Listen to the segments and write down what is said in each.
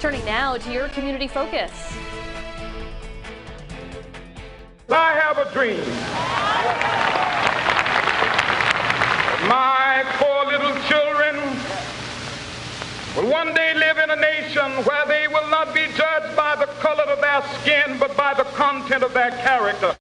Turning now to your community focus. I have a dream. My poor little children will one day live in a nation where they will not be judged by the color of their skin, but by the content of their character.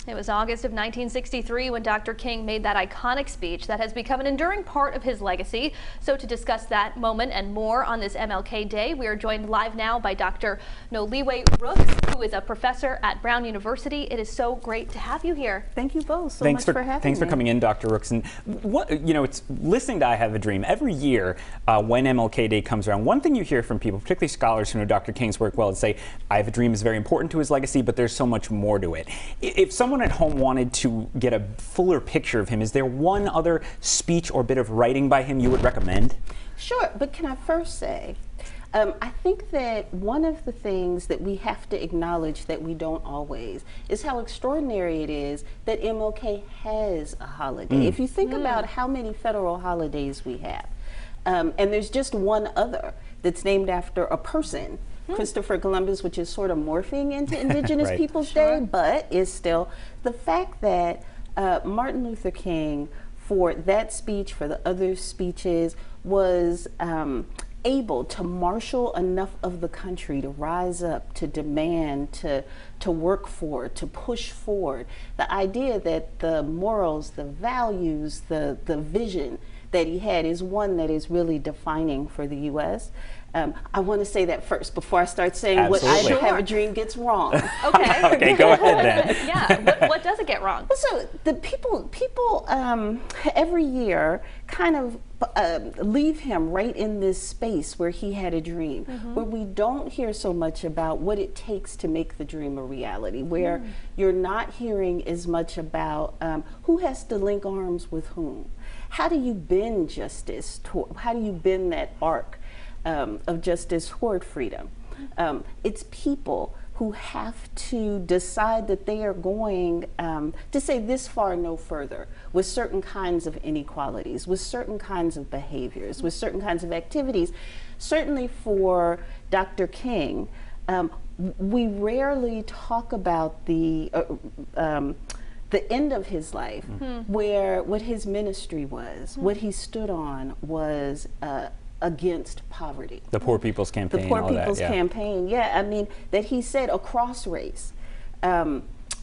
It was August of 1963 when Dr. King made that iconic speech that has become an enduring part of his legacy. So to discuss that moment and more on this MLK Day, we are joined live now by Dr. Noliwe Rooks, who is a professor at Brown University. It is so great to have you here. Thank you both so much for having me. Thanks for coming in, Dr. Rooks. And it's listening to I Have a Dream every year when MLK Day comes around. One thing you hear from people, particularly scholars who know Dr. King's work well, is say I Have a Dream is very important to his legacy, but there's so much more to it. If someone at home wanted to get a fuller picture of him, is there one other speech or bit of writing by him you would recommend? Sure, but can I first say, I think that one of the things that we have to acknowledge that we don't always is how extraordinary it is that MLK has a holiday. If you think about how many federal holidays we have, and there's just one other that's named after a person, Christopher Columbus, which is sort of morphing into Indigenous Right. Peoples Day, but is still the fact that Martin Luther King, for that speech, for the other speeches, was able to marshal enough of the country to rise up, to demand, to work for, to push forward. The idea that the morals, the values, the vision that he had is one that is really defining for the U.S. I want to say that first before I start saying Absolutely. what I Have a Dream gets wrong. Okay. Okay, go ahead then. Yeah, what does it get wrong? So the people every year kind of leave him right in this space where he had a dream, where we don't hear so much about what it takes to make the dream a reality, where you're not hearing as much about who has to link arms with whom. How do you bend justice? How do you bend that arc of justice toward freedom? It's people who have to decide that they are going to say this far, no further, with certain kinds of inequalities, with certain kinds of behaviors, with certain kinds of activities. Certainly for Dr. King, we rarely talk about the end of his life, where what his ministry was, what he stood on was against poverty. The Poor People's Campaign. The Poor all People's that, yeah. Campaign, yeah. I mean, that he said across race,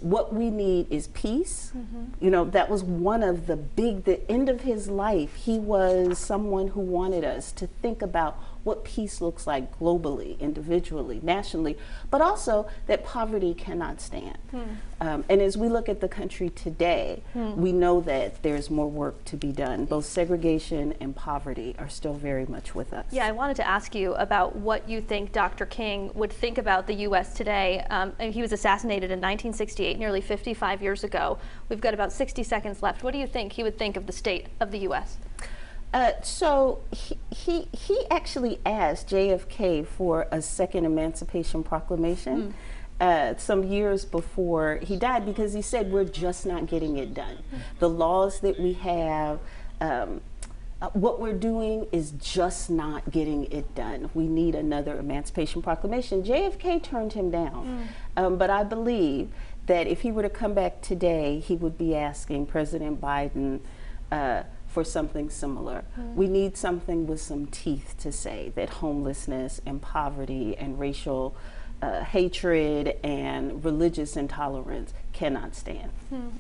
what we need is peace. You know, that was one of the end of his life, he was someone who wanted us to think about what peace looks like globally, individually, nationally, but also that poverty cannot stand. And as we look at the country today, we know that there's more work to be done. Both segregation and poverty are still very much with us. Yeah, I wanted to ask you about what you think Dr. King would think about the U.S. today. He was assassinated in 1968, nearly 55 years ago. We've got about 60 seconds left. What do you think he would think of the state of the U.S.? So he actually asked JFK for a second Emancipation Proclamation some years before he died, because he said we're just not getting it done. The laws that we have, what we're doing is just not getting it done. We need another Emancipation Proclamation. JFK turned him down, but I believe that if he were to come back today, he would be asking President Biden for something similar. We need something with some teeth to say that homelessness and poverty and racial hatred and religious intolerance cannot stand.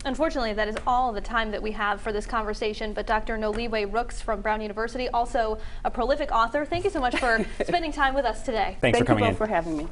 Unfortunately, that is all the time that we have for this conversation, but Dr. Noliwe Rooks from Brown University, also a prolific author, thank you so much for spending time with us today. Thanks for coming in. Thank you both for having me.